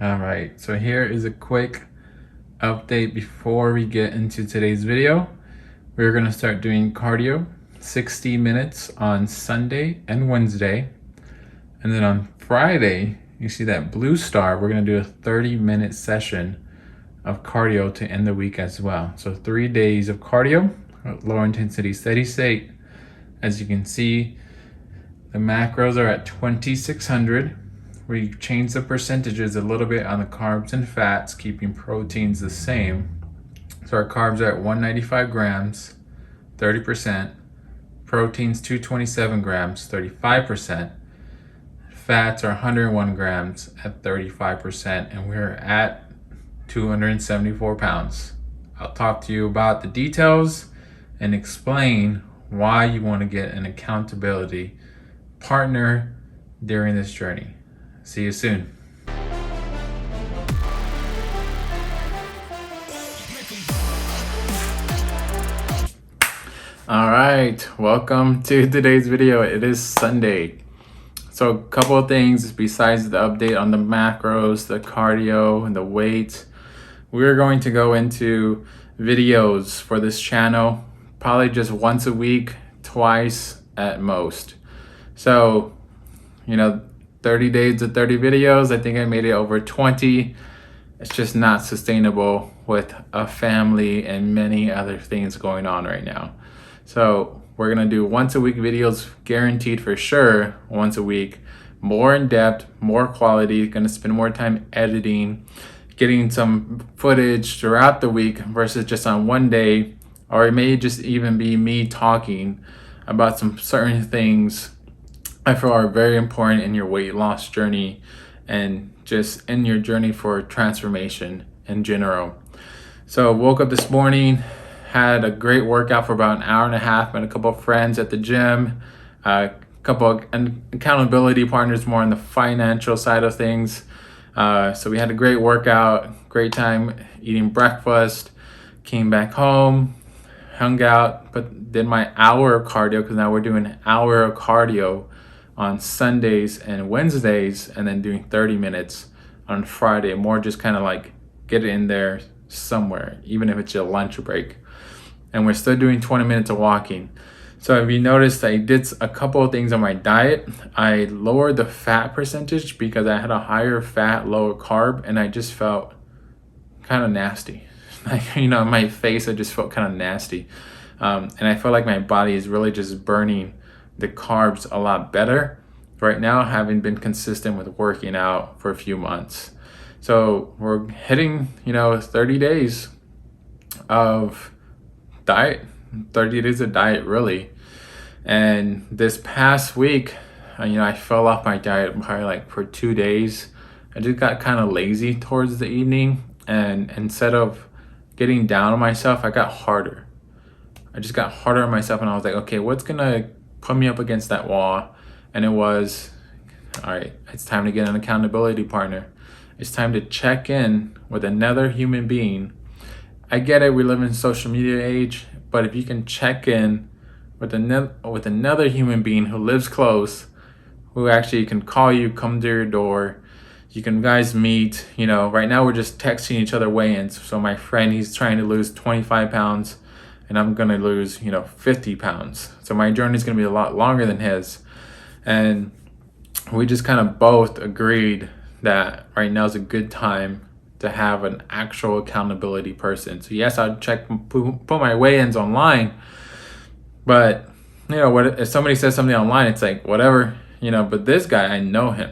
All right, so here is a quick update before we get into today's video. We're gonna start doing cardio, 60 minutes on Sunday and Wednesday. And then on Friday, you see that blue star, we're gonna do a 30-minute session of cardio to end the week as well. So 3 days of cardio, low intensity, steady state. As you can see, the macros are at 2,600. We changed the percentages a little bit on the carbs and fats, keeping proteins the same. So our carbs are at 195 grams, 30%. Proteins 227 grams, 35%. Fats are 101 grams at 35%, and we're at 274 pounds. I'll talk to you about the details and explain why you want to get an accountability partner during this journey. See you soon. All right, welcome to today's video. It is Sunday. So a couple of things besides the update on the macros, the cardio, and the weight. We're going to go into videos for this channel, probably just once a week, twice at most. So, 30 days to 30 videos. I think I made it over 20. It's just not sustainable with a family and many other things going on right now. So we're gonna do once a week videos, guaranteed for sure, once a week. More in depth, more quality, gonna spend more time editing, getting some footage throughout the week versus just on one day, or it may just even be me talking about some certain things I feel are very important in your weight loss journey and just in your journey for transformation in general. So woke up this morning, had a great workout for about an hour and a half, met a couple of friends at the gym, a couple of accountability partners more on the financial side of things. So we had a great workout, great time eating breakfast, came back home, hung out, but did my hour of cardio because now we're doing an hour of cardio on Sundays and Wednesdays, and then doing 30 minutes on Friday, more just kind of like get it in there somewhere, even if it's your lunch break. And we're still doing 20 minutes of walking. So if you noticed, I did a couple of things on my diet. I lowered the fat percentage because I had a higher fat, lower carb, and I just felt kind of nasty. Like, my face, I just felt kind of nasty. And I felt like my body is really just burning the carbs a lot better right now, having been consistent with working out for a few months. So we're hitting 30 days of diet, 30 days of diet really. And this past week, I fell off my diet probably like for 2 days. I just got kind of lazy towards the evening, and instead of getting down on myself, I got harder. I just got harder on myself, and I was like, okay, what's gonna put me up against that wall? And it was, all right, it's time to get an accountability partner. It's time to check in with another human being. I get it, we live in social media age, but if you can check in with another human being who lives close, who actually can call you, come to your door, you can guys meet. Right now we're just texting each other weigh-ins. So my friend, he's trying to lose 25 pounds. And I'm gonna lose, 50 pounds. So my journey is gonna be a lot longer than his. And we just kind of both agreed that right now is a good time to have an actual accountability person. So yes, I'd put my weigh-ins online, but what if somebody says something online, it's like, whatever, but this guy, I know him.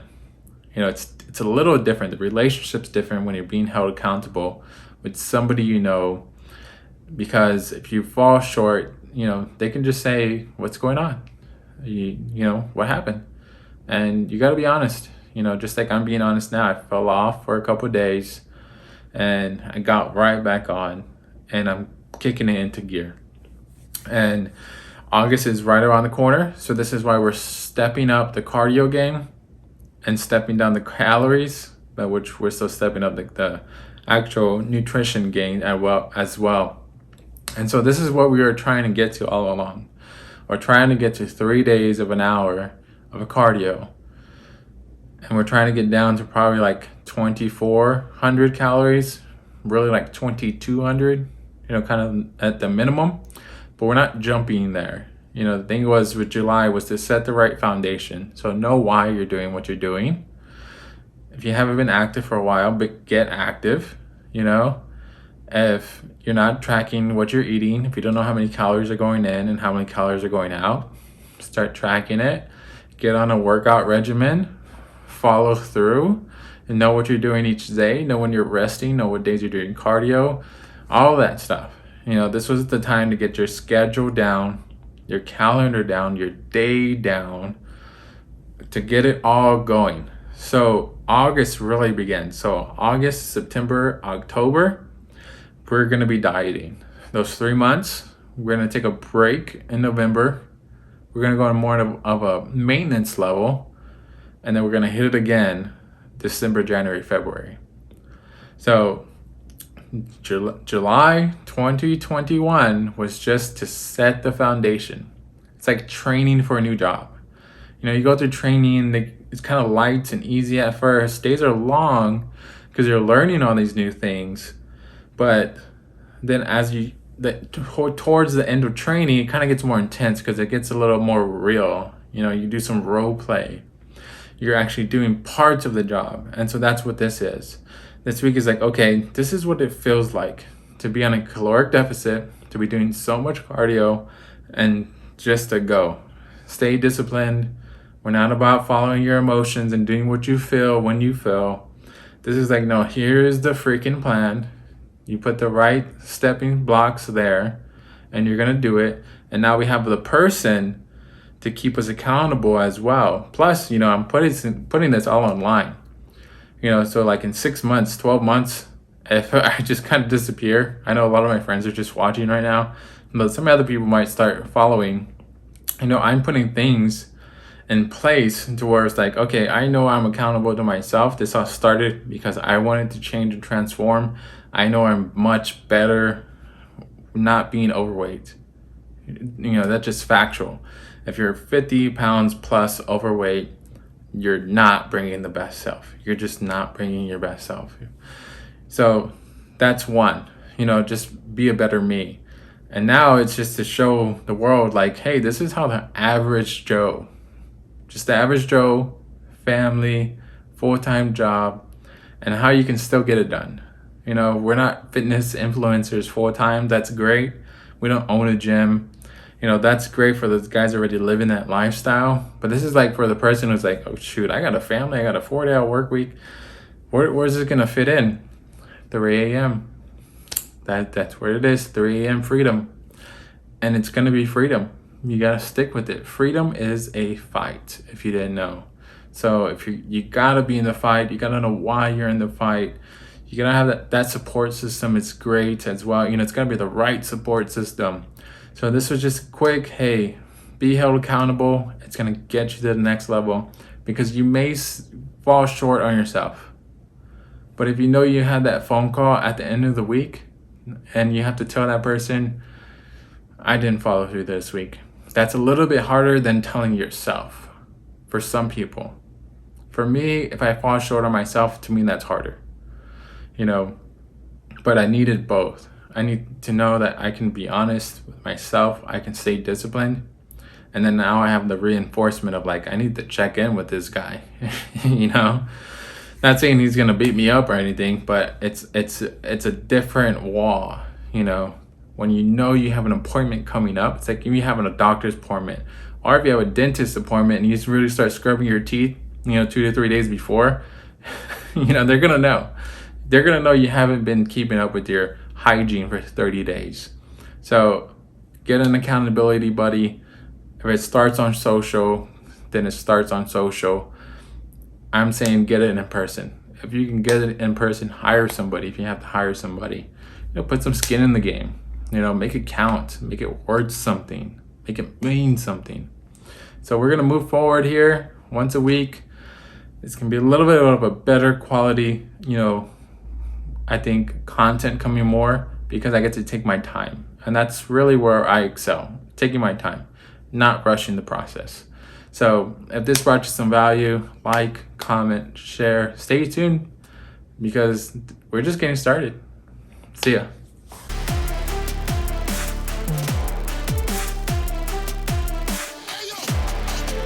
It's a little different. The relationship's different when you're being held accountable with somebody because if you fall short, they can just say, what's going on? What happened? And you got to be honest, just like I'm being honest now. I fell off for a couple of days and I got right back on, and I'm kicking it into gear. And August is right around the corner. So this is why we're stepping up the cardio game and stepping down the calories, but which we're still stepping up the actual nutrition gain as well. And so this is what we were trying to get to all along. We're trying to get to 3 days of an hour of a cardio and we're trying to get down to probably like 2,400 calories, really like 2,200, kind of at the minimum, but we're not jumping there. The thing was with July was to set the right foundation. So know why you're doing what you're doing. If you haven't been active for a while, but get active. If you're not tracking what you're eating, if you don't know how many calories are going in and how many calories are going out, start tracking it. Get on a workout regimen, follow through, and know what you're doing each day. Know when you're resting, know what days you're doing cardio, all that stuff. This was the time to get your schedule down, your calendar down, your day down, to get it all going. So August really begins. So August, September, October, we're going to be dieting. Those 3 months, we're going to take a break in November. We're going to go on more of a maintenance level, and then we're going to hit it again December, January, February. So July 2021 was just to set the foundation. It's like training for a new job. You go through training, it's kind of light and easy at first. Days are long because you're learning all these new things. But then towards the end of training, it kind of gets more intense because it gets a little more real. You do some role play. You're actually doing parts of the job. And so that's what this is. This week is like, okay, this is what it feels like to be on a caloric deficit, to be doing so much cardio, and just to go. Stay disciplined. We're not about following your emotions and doing what you feel when you feel. This is like, no, here's the freaking plan. You put the right stepping blocks there, and you're going to do it. And now we have the person to keep us accountable as well. Plus, I'm putting this all online. So like in 6 months, 12 months, if I just kind of disappear, I know a lot of my friends are just watching right now, but some other people might start following. I'm putting things in place to where it's like, okay, I know I'm accountable to myself. This all started because I wanted to change and transform. I know I'm much better not being overweight. That's just factual. If you're 50 pounds plus overweight, you're not bringing the best self. You're just not bringing your best self. So that's one, just be a better me. And now it's just to show the world like, hey, this is how the average Joe, just the average Joe, family, full-time job, and how you can still get it done. We're not fitness influencers full-time. That's great. We don't own a gym. That's great for those guys already living that lifestyle. But this is like for the person who's like, oh shoot, I got a family, I got a 4-day work week. Where's it gonna fit in? 3 a.m. That's where it is. 3 a.m. freedom. And it's gonna be freedom. You gotta stick with it. Freedom is a fight, if you didn't know. So if you gotta be in the fight, you gotta know why you're in the fight. You gotta have that support system. It's great as well. It's gotta be the right support system. So this was just quick, hey, be held accountable. It's going to get you to the next level because you may fall short on yourself. But if you had that phone call at the end of the week and you have to tell that person, I didn't follow through this week. That's a little bit harder than telling yourself for some people. For me, if I fall short on myself, to me, that's harder. But I needed both. I need to know that I can be honest with myself. I can stay disciplined. And then now I have the reinforcement of like, I need to check in with this guy, Not saying he's going to beat me up or anything, but it's a different wall, When you have an appointment coming up, it's like if you have a doctor's appointment or if you have a dentist appointment and you really start scrubbing your teeth, 2 to 3 days before, they're going to know. They're going to know you haven't been keeping up with your hygiene for 30 days. So get an accountability buddy. If it starts on social, then it starts on social. I'm saying get it in person. If you can get it in person, hire somebody. If you have to hire somebody, put some skin in the game. Make it count. Make it worth something. Make it mean something. So we're gonna move forward here once a week. It's gonna be a little bit of a better quality, I think content coming more because I get to take my time. And that's really where I excel, taking my time, not rushing the process. So if this brought you some value, like, comment, share, stay tuned because we're just getting started. See ya.